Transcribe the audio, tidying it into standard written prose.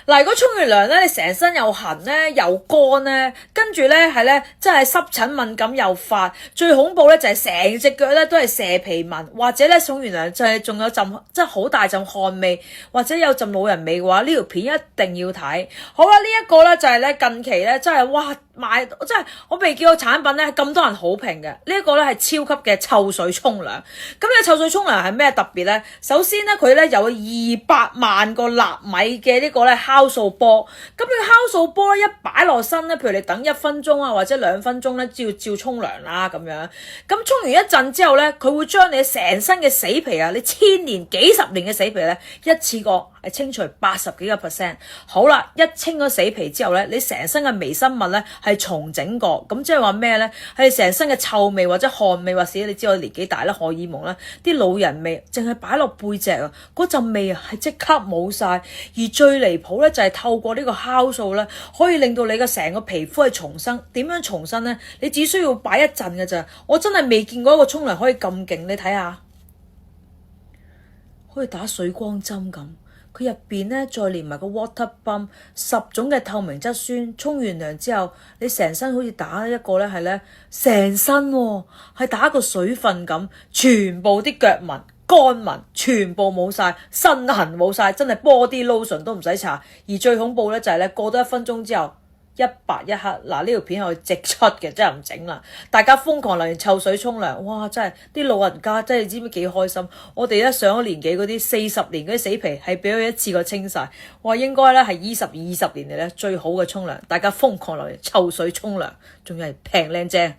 嗱，如果沖完涼咧，你成身又痕咧，又乾咧，跟住咧係咧，真係濕疹敏感又發，最恐怖咧就係成隻腳咧都係蛇皮紋，或者咧沖完涼就係仲有陣即係好大陣汗味，或者有陣老人味嘅話，呢條片一定要睇。好啦，呢一個咧就係咧近期咧真係哇買真係我未見過產品咧咁多人好評嘅，呢一個咧係超級嘅臭水沖涼。咁呢個臭水沖涼係咩特別咧？首先咧佢咧有200萬個納米嘅呢個咧酵素波，咁呢個酵素波一擺落身咧，譬如你等1分鐘啊或者2分鐘咧，照沖涼啦咁樣。咁沖完一陣之後咧，佢會將你成身嘅死皮啊，你1000年幾十年嘅死皮咧，一次過係清除80幾個%。好啦，一清咗死皮之後咧，你成身嘅微生物咧係重整過，咁即係話咩咧？係你成身嘅臭味或者汗味，或者你知我年紀大啦，荷爾蒙啦，啲老人味，淨係擺落背脊啊，嗰陣味啊係即刻冇晒。而最離譜咧就係透過呢個酵素咧，可以令到你嘅成個皮膚係重生。點樣重生咧？你只需要擺一陣嘅咋，我真係未見過一個沖涼可以咁勁，你睇下，好似打水光針咁。佢入邊咧再連埋個 water pump， 10種嘅透明質酸，沖完涼之後，你成身好似打一個咧係咧，成身係打一個水分咁，全部啲腳紋、乾紋全部冇晒，身痕冇晒，真係 body lotion 都唔使搽。而最恐怖咧就係咧過多1分鐘之後，一白一黑。嗱，呢條片係直出嘅，真係唔整啦！大家瘋狂留言臭水沖涼，哇！真係啲老人家真係知唔知幾開心？我哋咧上咗年紀嗰啲40年嗰啲死皮係俾佢一次過清晒，哇！應該咧係20年嚟咧最好嘅沖涼，大家瘋狂留言臭水沖涼，仲要係平靚正。